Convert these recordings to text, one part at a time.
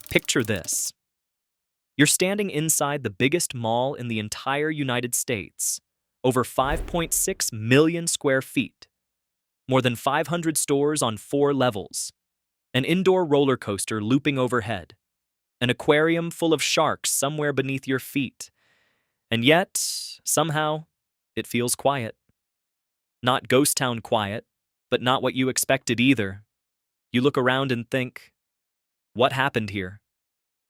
Picture this. You're standing inside the biggest mall in the entire United States, over 5.6 million square feet, more than 500 stores on 4 levels, an indoor roller coaster looping overhead, an aquarium full of sharks somewhere beneath your feet, and yet, somehow, it feels quiet. Not ghost town quiet, but not what you expected either. You look around and think, what happened here?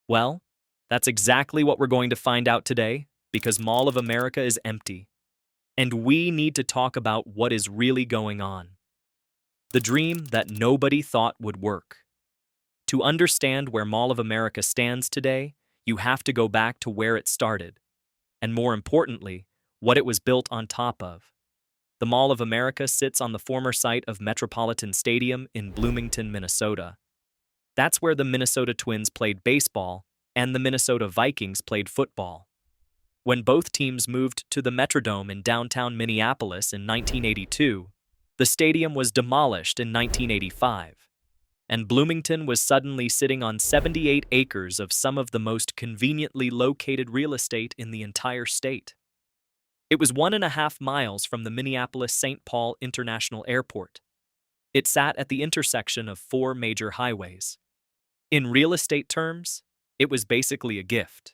Well, that's exactly what we're going to find out today, because Mall of America is empty. And we need to talk about what is really going on. The dream that nobody thought would work. To understand where Mall of America stands today, you have to go back to where it started. And more importantly, what it was built on top of. The Mall of America sits on the former site of Metropolitan Stadium in Bloomington, Minnesota. That's where the Minnesota Twins played baseball and the Minnesota Vikings played football. When both teams moved to the Metrodome in downtown Minneapolis in 1982, the stadium was demolished in 1985, and Bloomington was suddenly sitting on 78 acres of some of the most conveniently located real estate in the entire state. It was 1.5 miles from the Minneapolis-St. Paul International Airport. It sat at the intersection of 4 major highways. In real estate terms, it was basically a gift.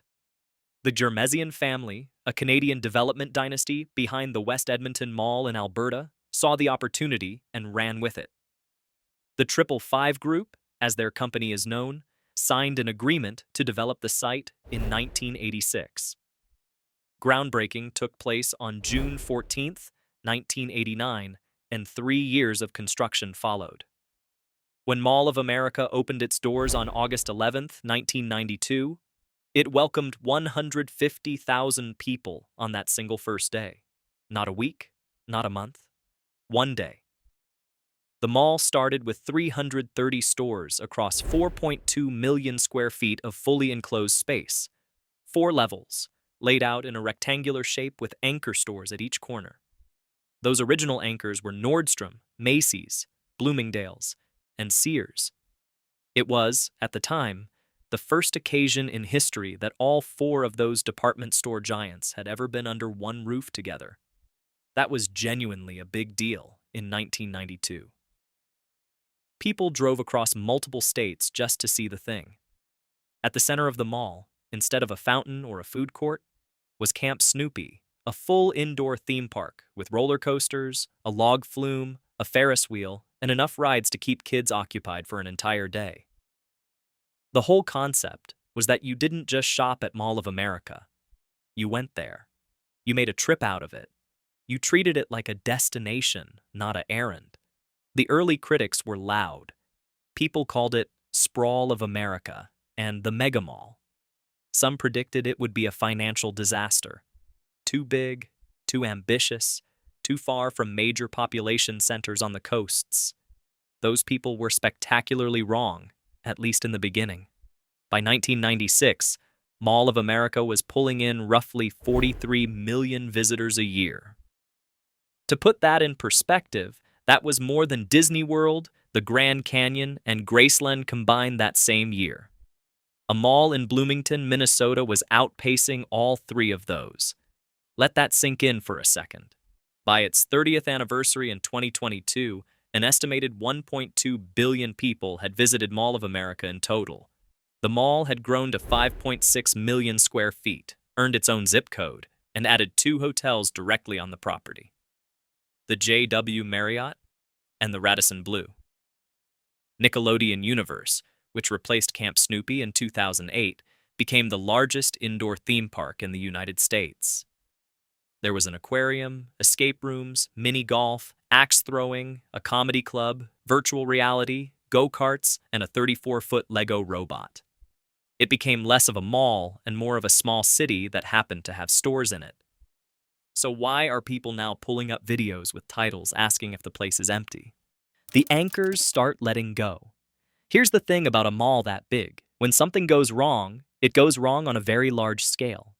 The Germesian family, a Canadian development dynasty behind the West Edmonton Mall in Alberta, saw the opportunity and ran with it. The 555 Group, as their company is known, signed an agreement to develop the site in 1986. Groundbreaking took place on June 14, 1989, and 3 years of construction followed. When Mall of America opened its doors on August 11, 1992, it welcomed 150,000 people on that single first day. Not a week, not a month, one day. The mall started with 330 stores across 4.2 million square feet of fully enclosed space, 4 levels, laid out in a rectangular shape with anchor stores at each corner. Those original anchors were Nordstrom, Macy's, Bloomingdale's, and Sears. It was, at the time, the first occasion in history that all 4 of those department store giants had ever been under one roof together. That was genuinely a big deal in 1992. People drove across multiple states just to see the thing. At the center of the mall, instead of a fountain or a food court, was Camp Snoopy, a full indoor theme park with roller coasters, a log flume, a Ferris wheel, and enough rides to keep kids occupied for an entire day. The whole concept was that you didn't just shop at Mall of America. You went there. You made a trip out of it. You treated it like a destination, not an errand. The early critics were loud. People called it Sprawl of America and the Mega Mall. Some predicted it would be a financial disaster. Too big, too ambitious, too far from major population centers on the coasts. Those people were spectacularly wrong, at least in the beginning. By 1996, Mall of America was pulling in roughly 43 million visitors a year. To put that in perspective, that was more than Disney World, the Grand Canyon, and Graceland combined that same year. A mall in Bloomington, Minnesota was outpacing all 3 of those. Let that sink in for a second. By its 30th anniversary in 2022, an estimated 1.2 billion people had visited Mall of America in total. The mall had grown to 5.6 million square feet, earned its own zip code, and added 2 hotels directly on the property: the J.W. Marriott and the Radisson Blu. Nickelodeon Universe, which replaced Camp Snoopy in 2008, became the largest indoor theme park in the United States. There was an aquarium, escape rooms, mini golf, axe throwing, a comedy club, virtual reality, go-karts, and a 34-foot Lego robot. It became less of a mall and more of a small city that happened to have stores in it. So why are people now pulling up videos with titles asking if the place is empty? The anchors start letting go. Here's the thing about a mall that big. When something goes wrong, it goes wrong on a very large scale.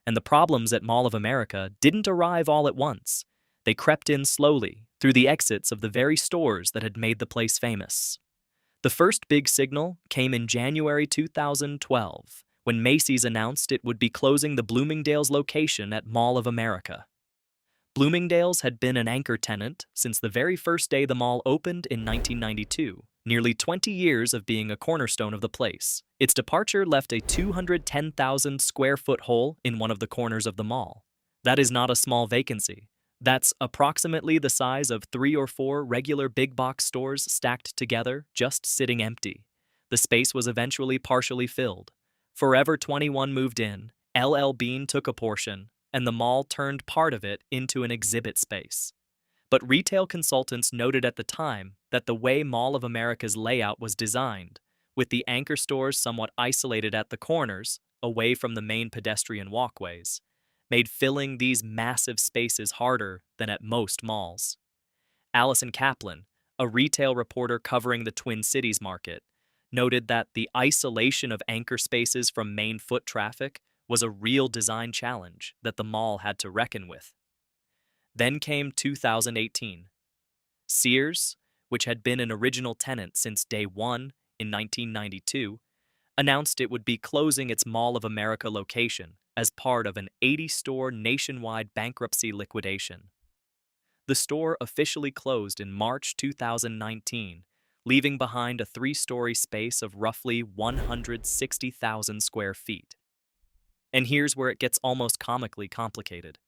And the problems at Mall of America didn't arrive all at once. They crept in slowly, through the exits of the very stores that had made the place famous. The first big signal came in January 2012, when Macy's announced it would be closing the Bloomingdale's location at Mall of America. Bloomingdale's had been an anchor tenant since the very first day the mall opened in 1992, nearly 20 years of being a cornerstone of the place. Its departure left a 210,000 square foot hole in one of the corners of the mall. That is not a small vacancy. That's approximately the size of 3 or 4 regular big box stores stacked together, just sitting empty. The space was eventually partially filled. Forever 21 moved in, LL Bean took a portion, and the mall turned part of it into an exhibit space. But retail consultants noted at the time that the way Mall of America's layout was designed, with the anchor stores somewhat isolated at the corners, away from the main pedestrian walkways, made filling these massive spaces harder than at most malls. Allison Kaplan, a retail reporter covering the Twin Cities market, noted that the isolation of anchor spaces from main foot traffic was a real design challenge that the mall had to reckon with. Then came 2018. Sears, which had been an original tenant since day one in 1992, announced it would be closing its Mall of America location as part of an 80-store nationwide bankruptcy liquidation. The store officially closed in March 2019, leaving behind a 3-story space of roughly 160,000 square feet. And here's where it gets almost comically complicated.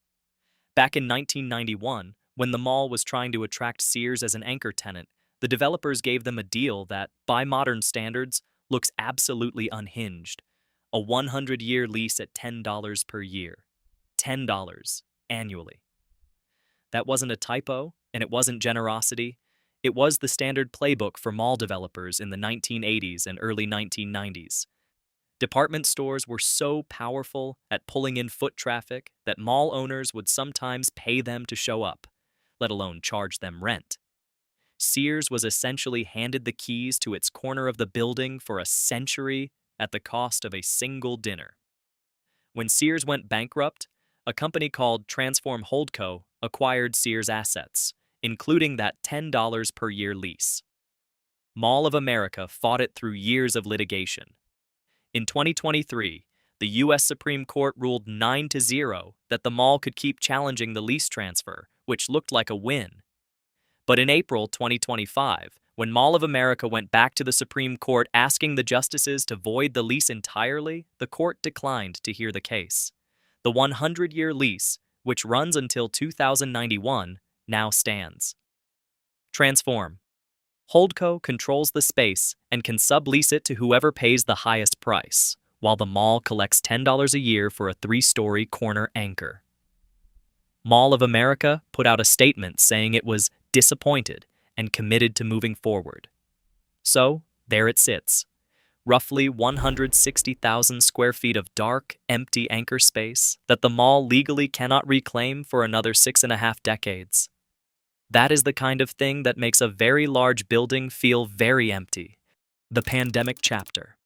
Back in 1991, when the mall was trying to attract Sears as an anchor tenant, the developers gave them a deal that, by modern standards, looks absolutely unhinged. A 100-year lease at $10 per year. $10 annually. That wasn't a typo, and it wasn't generosity. It was the standard playbook for mall developers in the 1980s and early 1990s. Department stores were so powerful at pulling in foot traffic that mall owners would sometimes pay them to show up, let alone charge them rent. Sears was essentially handed the keys to its corner of the building for a century at the cost of a single dinner. When Sears went bankrupt, a company called Transform Holdco acquired Sears' assets, including that $10 per year lease. Mall of America fought it through years of litigation. In 2023, the U.S. Supreme Court ruled 9-0 that the mall could keep challenging the lease transfer, which looked like a win. But in April 2025, when Mall of America went back to the Supreme Court asking the justices to void the lease entirely, the court declined to hear the case. The 100-year lease, which runs until 2091, now stands. Transform. Holdco controls the space and can sublease it to whoever pays the highest price, while the mall collects $10 a year for a 3-story corner anchor. Mall of America put out a statement saying it was disappointed and committed to moving forward. So, there it sits. Roughly 160,000 square feet of dark, empty anchor space that the mall legally cannot reclaim for another 6.5 decades. That is the kind of thing that makes a very large building feel very empty. The pandemic chapter.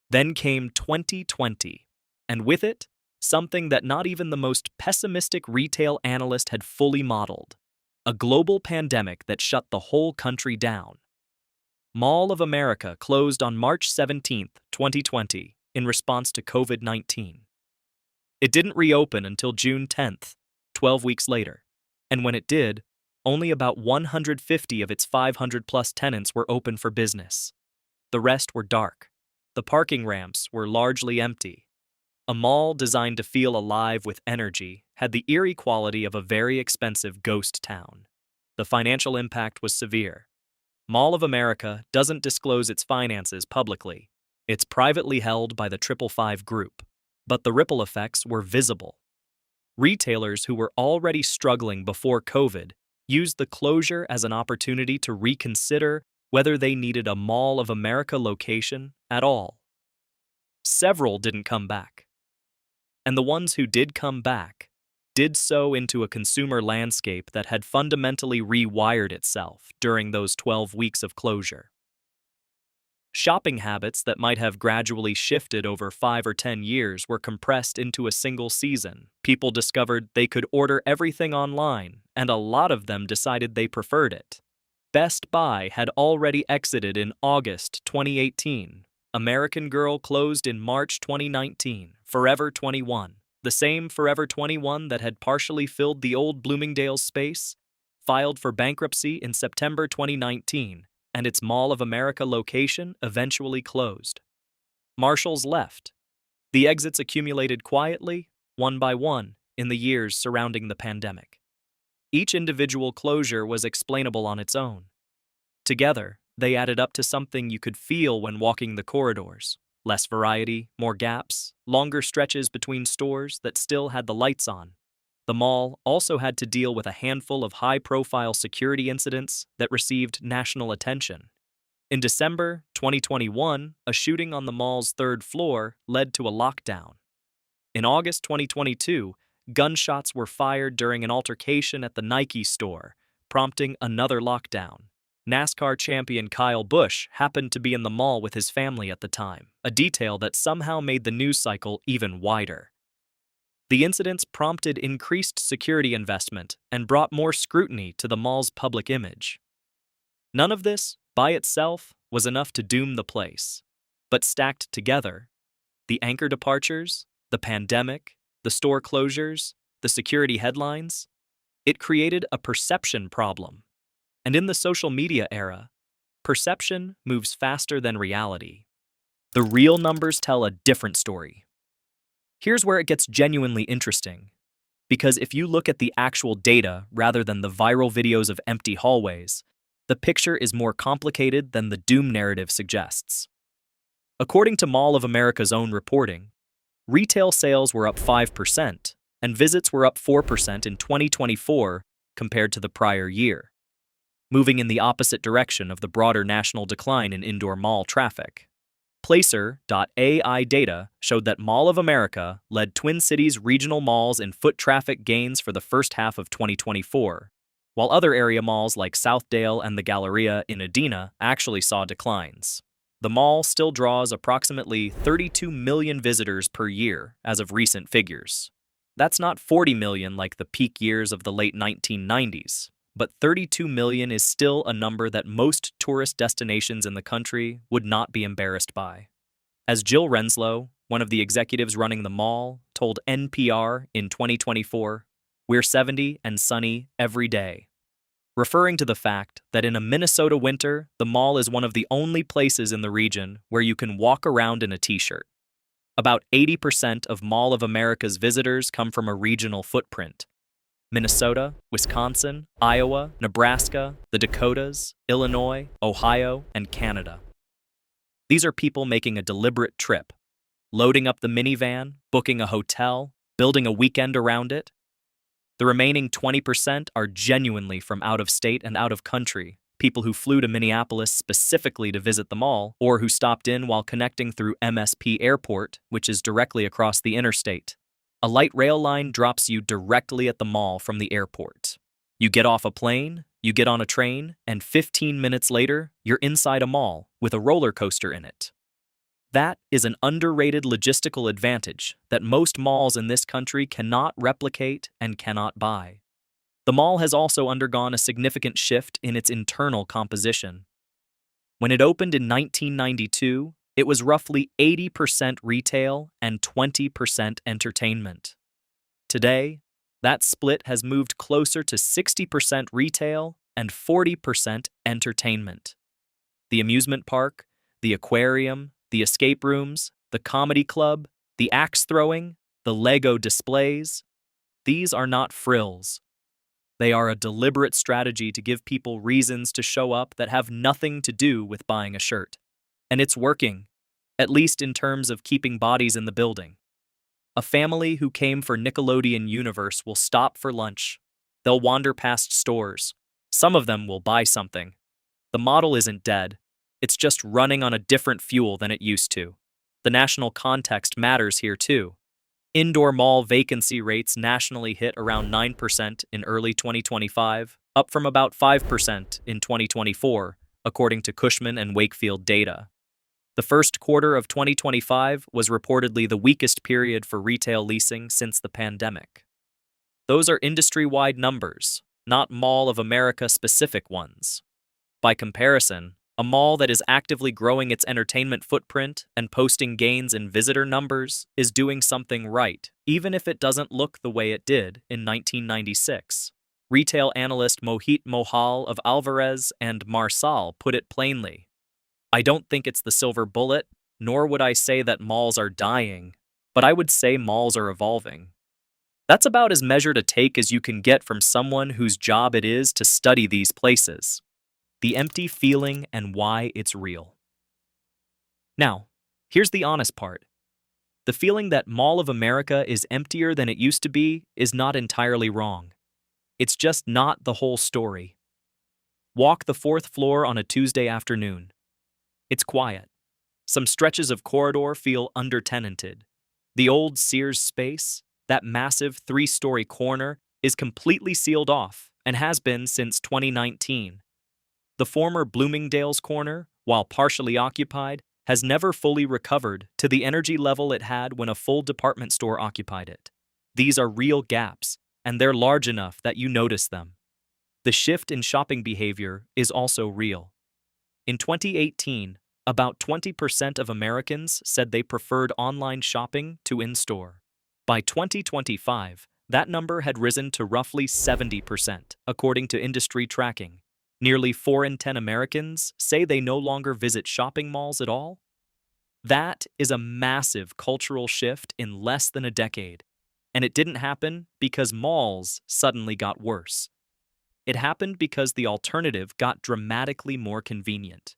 Then came 2020, and with it, something that not even the most pessimistic retail analyst had fully modeled. A global pandemic that shut the whole country down. Mall of America closed on March 17, 2020, in response to COVID-19. It didn't reopen until June 10th, 12 weeks later, and when it did, only about 150 of its 500-plus tenants were open for business. The rest were dark. The parking ramps were largely empty. A mall designed to feel alive with energy had the eerie quality of a very expensive ghost town. The financial impact was severe. Mall of America doesn't disclose its finances publicly. It's privately held by the 555 Group, but the ripple effects were visible. Retailers who were already struggling before COVID used the closure as an opportunity to reconsider whether they needed a Mall of America location at all. Several didn't come back. And the ones who did come back did so into a consumer landscape that had fundamentally rewired itself during those 12 weeks of closure. Shopping habits that might have gradually shifted over 5 or 10 years were compressed into a single season. People discovered they could order everything online, and a lot of them decided they preferred it. Best Buy had already exited in August 2018. American Girl closed in March 2019. Forever 21, the same Forever 21 that had partially filled the old Bloomingdale's space, filed for bankruptcy in September 2019, and its Mall of America location eventually closed. Marshalls left. The exits accumulated quietly, one by one, in the years surrounding the pandemic. Each individual closure was explainable on its own. Together, they added up to something you could feel when walking the corridors. Less variety, more gaps, longer stretches between stores that still had the lights on. The mall also had to deal with a handful of high-profile security incidents that received national attention. In December 2021, a shooting on the mall's third floor led to a lockdown. In August 2022, gunshots were fired during an altercation at the Nike store, prompting another lockdown. NASCAR champion Kyle Busch happened to be in the mall with his family at the time, a detail that somehow made the news cycle even wider. The incidents prompted increased security investment and brought more scrutiny to the mall's public image. None of this, by itself, was enough to doom the place. But stacked together, the anchor departures, the pandemic, the store closures, the security headlines, it created a perception problem. And in the social media era, perception moves faster than reality. The real numbers tell a different story. Here's where it gets genuinely interesting. Because if you look at the actual data rather than the viral videos of empty hallways, the picture is more complicated than the doom narrative suggests. According to Mall of America's own reporting, retail sales were up 5% and visits were up 4% in 2024 compared to the prior year, moving in the opposite direction of the broader national decline in indoor mall traffic. Placer.ai data showed that Mall of America led Twin Cities regional malls in foot traffic gains for the first half of 2024, while other area malls like Southdale and the Galleria in Edina actually saw declines. The mall still draws approximately 32 million visitors per year as of recent figures. That's not 40 million like the peak years of the late 1990s. But 32 million is still a number that most tourist destinations in the country would not be embarrassed by. As Jill Renslow, one of the executives running the mall, told NPR in 2024, "We're 70 and sunny every day," referring to the fact that in a Minnesota winter, the mall is one of the only places in the region where you can walk around in a t-shirt. About 80% of Mall of America's visitors come from a regional footprint. Minnesota, Wisconsin, Iowa, Nebraska, the Dakotas, Illinois, Ohio, and Canada. These are people making a deliberate trip, loading up the minivan, booking a hotel, building a weekend around it. The remaining 20% are genuinely from out of state and out of country, people who flew to Minneapolis specifically to visit the mall, or who stopped in while connecting through MSP Airport, which is directly across the interstate. A light rail line drops you directly at the mall from the airport. You get off a plane, you get on a train, and 15 minutes later, you're inside a mall with a roller coaster in it. That is an underrated logistical advantage that most malls in this country cannot replicate and cannot buy. The mall has also undergone a significant shift in its internal composition. When it opened in 1992, it was roughly 80% retail and 20% entertainment. Today, that split has moved closer to 60% retail and 40% entertainment. The amusement park, the aquarium, the escape rooms, the comedy club, the axe throwing, the Lego displays, these are not frills. They are a deliberate strategy to give people reasons to show up that have nothing to do with buying a shirt. And it's working, at least in terms of keeping bodies in the building. A family who came for Nickelodeon Universe will stop for lunch. They'll wander past stores. Some of them will buy something. The model isn't dead. It's just running on a different fuel than it used to. The national context matters here too. Indoor mall vacancy rates nationally hit around 9% in early 2025, up from about 5% in 2024, according to Cushman and Wakefield data. The first quarter of 2025 was reportedly the weakest period for retail leasing since the pandemic. Those are industry-wide numbers, not Mall of America-specific ones. By comparison, a mall that is actively growing its entertainment footprint and posting gains in visitor numbers is doing something right, even if it doesn't look the way it did in 1996. Retail analyst Mohit Mohal of Alvarez and Marsal put it plainly. I don't think it's the silver bullet, nor would I say that malls are dying, but I would say malls are evolving. That's about as measured a take as you can get from someone whose job it is to study these places. The empty feeling and why it's real. Now, here's the honest part. The feeling that Mall of America is emptier than it used to be is not entirely wrong. It's just not the whole story. Walk the fourth floor on a Tuesday afternoon. It's quiet. Some stretches of corridor feel under-tenanted. The old Sears space, that massive 3-story corner, is completely sealed off and has been since 2019. The former Bloomingdale's corner, while partially occupied, has never fully recovered to the energy level it had when a full department store occupied it. These are real gaps, and they're large enough that you notice them. The shift in shopping behavior is also real. In 2018, about 20% of Americans said they preferred online shopping to in-store. By 2025, that number had risen to roughly 70%, according to industry tracking. Nearly 4 in 10 Americans say they no longer visit shopping malls at all. That is a massive cultural shift in less than a decade, and it didn't happen because malls suddenly got worse. It happened because the alternative got dramatically more convenient.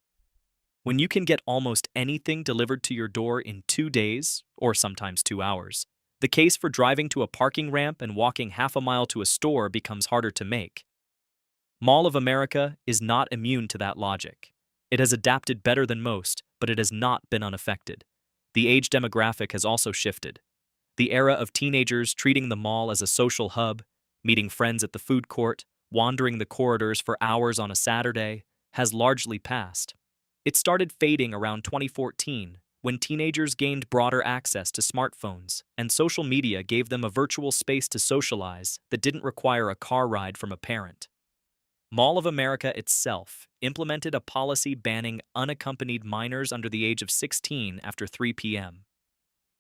When you can get almost anything delivered to your door in 2 days, or sometimes 2 hours, the case for driving to a parking ramp and walking half a mile to a store becomes harder to make. Mall of America is not immune to that logic. It has adapted better than most, but it has not been unaffected. The age demographic has also shifted. The era of teenagers treating the mall as a social hub, meeting friends at the food court, wandering the corridors for hours on a Saturday, has largely passed. It started fading around 2014, when teenagers gained broader access to smartphones, and social media gave them a virtual space to socialize that didn't require a car ride from a parent. Mall of America itself implemented a policy banning unaccompanied minors under the age of 16 after 3 p.m.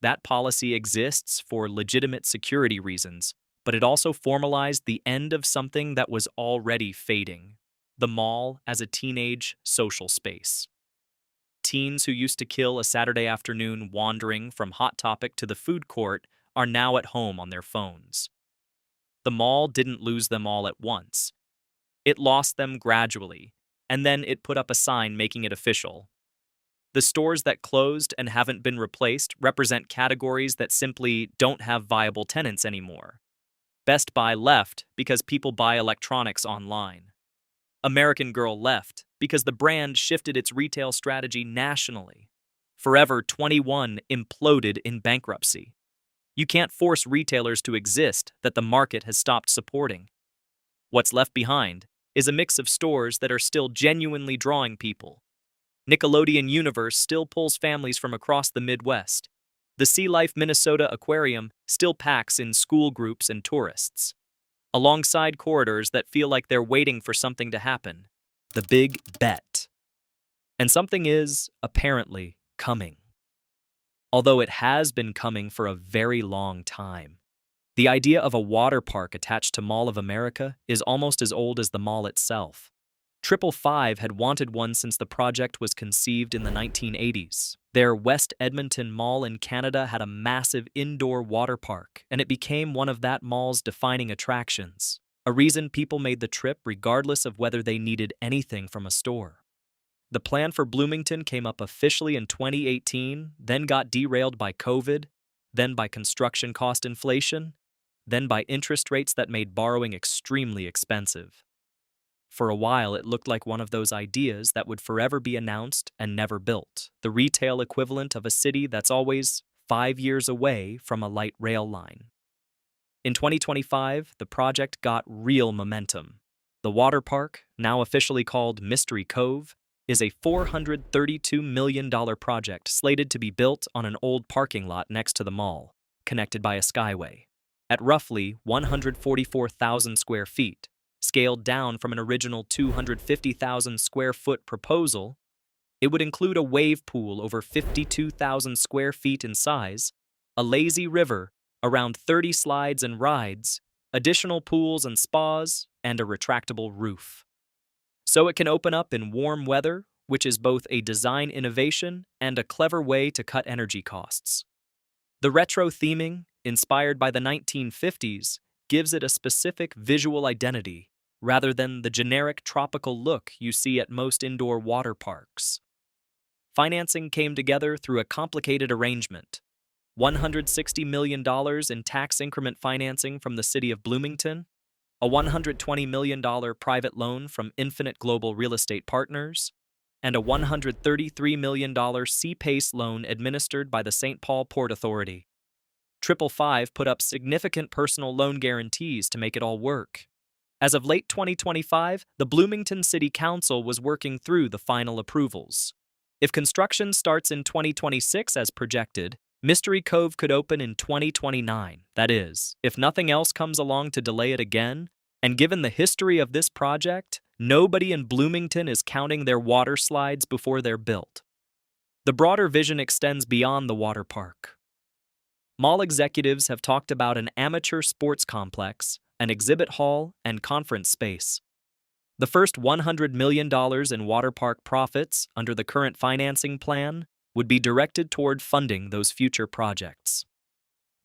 That policy exists for legitimate security reasons, but it also formalized the end of something that was already fading: the mall as a teenage social space. Teens who used to kill a Saturday afternoon wandering from Hot Topic to the food court are now at home on their phones. The mall didn't lose them all at once. It lost them gradually, and then it put up a sign making it official. The stores that closed and haven't been replaced represent categories that simply don't have viable tenants anymore. Best Buy left because people buy electronics online. American Girl left because the brand shifted its retail strategy nationally. Forever 21 imploded in bankruptcy. You can't force retailers to exist that the market has stopped supporting. What's left behind is a mix of stores that are still genuinely drawing people. Nickelodeon Universe still pulls families from across the Midwest. The Sea Life Minnesota Aquarium still packs in school groups and tourists. Alongside corridors that feel like they're waiting for something to happen. The big bet. And something is, apparently, coming. Although it has been coming for a very long time. The idea of a water park attached to Mall of America is almost as old as the mall itself. 555 had wanted one since the project was conceived in the 1980s. Their West Edmonton Mall in Canada had a massive indoor water park, and it became one of that mall's defining attractions, a reason people made the trip regardless of whether they needed anything from a store. The plan for Bloomington came up officially in 2018, then got derailed by COVID, then by construction cost inflation, then by interest rates that made borrowing extremely expensive. For a while, it looked like one of those ideas that would forever be announced and never built, the retail equivalent of a city that's always 5 years away from a light rail line. In 2025, the project got real momentum. The water park, now officially called Mystery Cove, is a $432 million project slated to be built on an old parking lot next to the mall, connected by a skyway. At roughly 144,000 square feet, scaled down from an original 250,000 square foot proposal. It would include a wave pool over 52,000 square feet in size, a lazy river, around 30 slides and rides, additional pools and spas, and a retractable roof. So it can open up in warm weather, which is both a design innovation and a clever way to cut energy costs. The retro theming, inspired by the 1950s, gives it a specific visual identity, rather than the generic tropical look you see at most indoor water parks. Financing came together through a complicated arrangement. $160 million in tax increment financing from the city of Bloomington, a $120 million private loan from Infinite Global Real Estate Partners, and a $133 million C-PACE loan administered by the St. Paul Port Authority. 555 put up significant personal loan guarantees to make it all work. As of late 2025, the Bloomington City Council was working through the final approvals. If construction starts in 2026 as projected, Mystery Cove could open in 2029. That is, if nothing else comes along to delay it again, and given the history of this project, nobody in Bloomington is counting their water slides before they're built. The broader vision extends beyond the water park. Mall executives have talked about an amateur sports complex, an exhibit hall, and conference space. The first $100 million in water park profits under the current financing plan would be directed toward funding those future projects.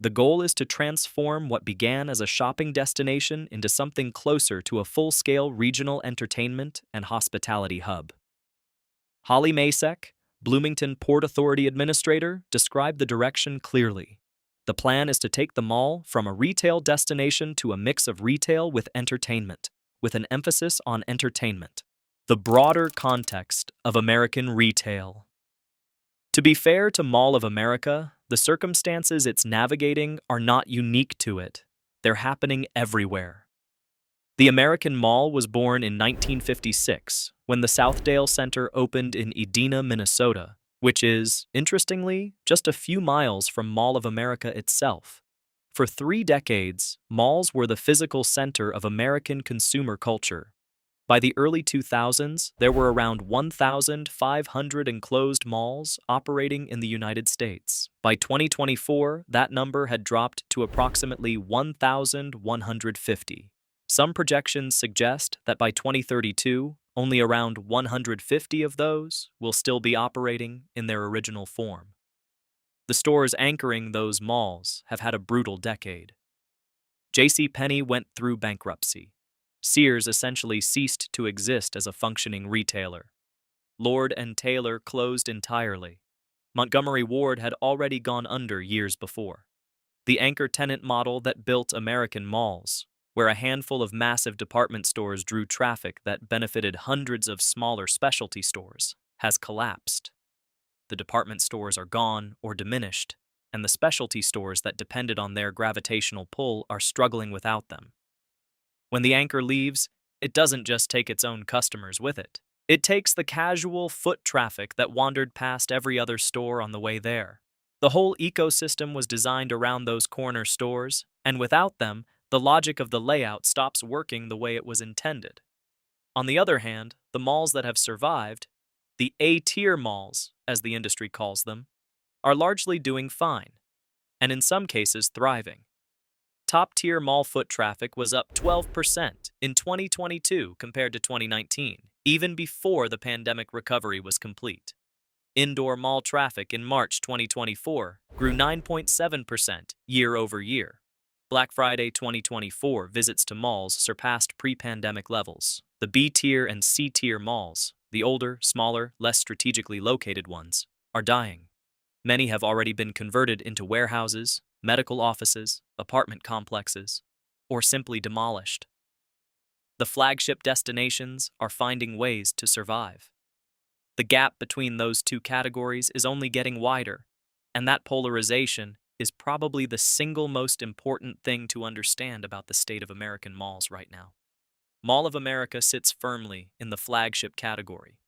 The goal is to transform what began as a shopping destination into something closer to a full-scale regional entertainment and hospitality hub. Holly Masek, Bloomington Port Authority Administrator, described the direction clearly. The plan is to take the mall from a retail destination to a mix of retail with entertainment, with an emphasis on entertainment. The broader context of American retail. To be fair to Mall of America, the circumstances it's navigating are not unique to it. They're happening everywhere. The American Mall was born in 1956, when the Southdale Center opened in Edina, Minnesota, which is, interestingly, just a few miles from Mall of America itself. For 3 decades, malls were the physical center of American consumer culture. By the early 2000s, there were around 1,500 enclosed malls operating in the United States. By 2024, that number had dropped to approximately 1,150. Some projections suggest that by 2032, only around 150 of those will still be operating in their original form. The stores anchoring those malls have had a brutal decade. JCPenney went through bankruptcy. Sears essentially ceased to exist as a functioning retailer. Lord & Taylor closed entirely. Montgomery Ward had already gone under years before. The anchor tenant model that built American malls, where a handful of massive department stores drew traffic that benefited hundreds of smaller specialty stores, has collapsed. The department stores are gone or diminished, and the specialty stores that depended on their gravitational pull are struggling without them. When the anchor leaves, it doesn't just take its own customers with it. It takes the casual foot traffic that wandered past every other store on the way there. The whole ecosystem was designed around those corner stores, and without them, the logic of the layout stops working the way it was intended. On the other hand, the malls that have survived, the A-tier malls, as the industry calls them, are largely doing fine, and in some cases thriving. Top-tier mall foot traffic was up 12% in 2022 compared to 2019, even before the pandemic recovery was complete. Indoor mall traffic in March 2024 grew 9.7% year over year. Black Friday 2024 visits to malls surpassed pre-pandemic levels. The B-tier and C-tier malls, the older, smaller, less strategically located ones, are dying. Many have already been converted into warehouses, medical offices, apartment complexes, or simply demolished. The flagship destinations are finding ways to survive. The gap between those two categories is only getting wider, and that polarization is probably the single most important thing to understand about the state of American malls right now. Mall of America sits firmly in the flagship category.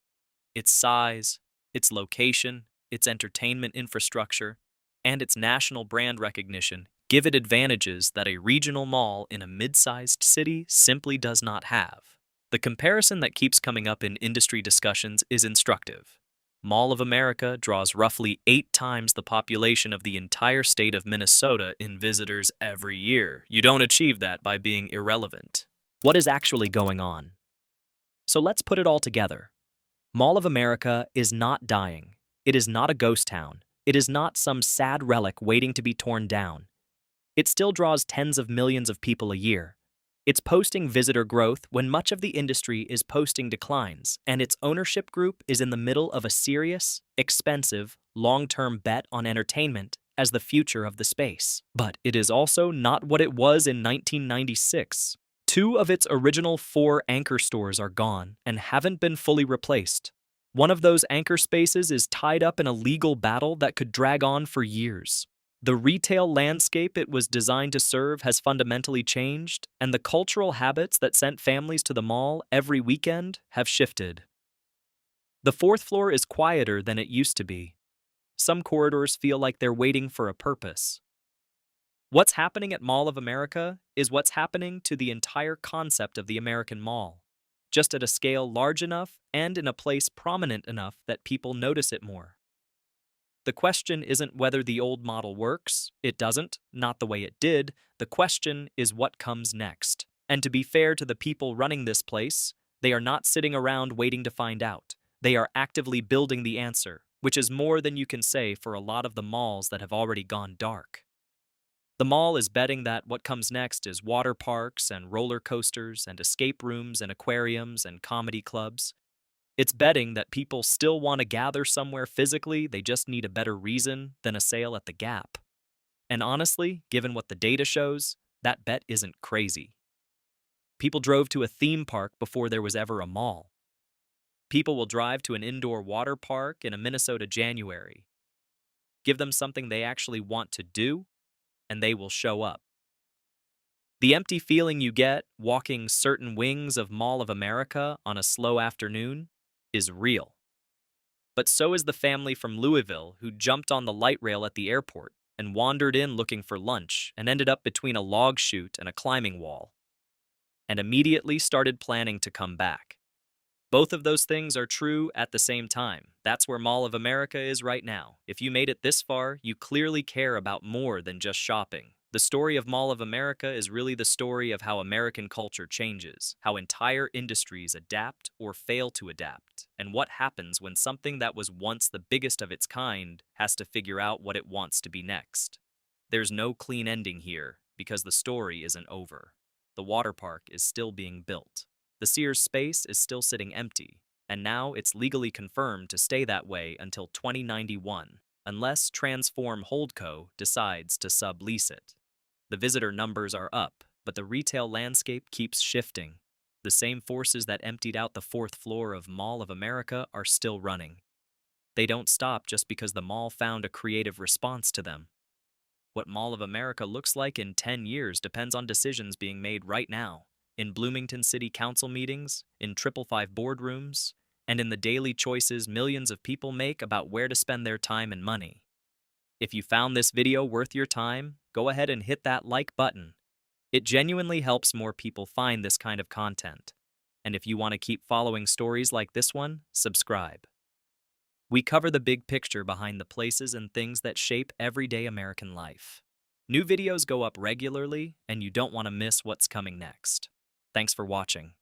Its size, its location, its entertainment infrastructure, and its national brand recognition give it advantages that a regional mall in a mid-sized city simply does not have. The comparison that keeps coming up in industry discussions is instructive. Mall of America draws roughly 8 times the population of the entire state of Minnesota in visitors every year. You don't achieve that by being irrelevant. What is actually going on? So let's put it all together. Mall of America is not dying. It is not a ghost town. It is not some sad relic waiting to be torn down. It still draws tens of millions of people a year. It's posting visitor growth when much of the industry is posting declines, and its ownership group is in the middle of a serious, expensive, long-term bet on entertainment as the future of the space. But it is also not what it was in 1996. 2 of its original 4 anchor stores are gone and haven't been fully replaced. One of those anchor spaces is tied up in a legal battle that could drag on for years. The retail landscape it was designed to serve has fundamentally changed, and the cultural habits that sent families to the mall every weekend have shifted. The 4th floor is quieter than it used to be. Some corridors feel like they're waiting for a purpose. What's happening at Mall of America is what's happening to the entire concept of the American mall, just at a scale large enough and in a place prominent enough that people notice it more. The question isn't whether the old model works. It doesn't, not the way it did. The question is what comes next. And to be fair to the people running this place, they are not sitting around waiting to find out. They are actively building the answer, which is more than you can say for a lot of the malls that have already gone dark. The mall is betting that what comes next is water parks and roller coasters and escape rooms and aquariums and comedy clubs. It's betting that people still want to gather somewhere physically, they just need a better reason than a sale at the Gap. And honestly, given what the data shows, that bet isn't crazy. People drove to a theme park before there was ever a mall. People will drive to an indoor water park in a Minnesota January. Give them something they actually want to do, and they will show up. The empty feeling you get walking certain wings of Mall of America on a slow afternoon is real. But so is the family from Louisville who jumped on the light rail at the airport and wandered in looking for lunch and ended up between a log chute and a climbing wall, and immediately started planning to come back. Both of those things are true at the same time. That's where Mall of America is right now. If you made it this far, you clearly care about more than just shopping. The story of Mall of America is really the story of how American culture changes, how entire industries adapt or fail to adapt, and what happens when something that was once the biggest of its kind has to figure out what it wants to be next. There's no clean ending here, because the story isn't over. The water park is still being built. The Sears space is still sitting empty, and now it's legally confirmed to stay that way until 2091, unless Transform Holdco decides to sublease it. The visitor numbers are up, but the retail landscape keeps shifting. The same forces that emptied out the 4th floor of Mall of America are still running. They don't stop just because the mall found a creative response to them. What Mall of America looks like in 10 years depends on decisions being made right now, in Bloomington City Council meetings, in 555 boardrooms, and in the daily choices millions of people make about where to spend their time and money. If you found this video worth your time, go ahead and hit that like button. It genuinely helps more people find this kind of content. And if you want to keep following stories like this one, subscribe. We cover the big picture behind the places and things that shape everyday American life. New videos go up regularly, and you don't want to miss what's coming next. Thanks for watching.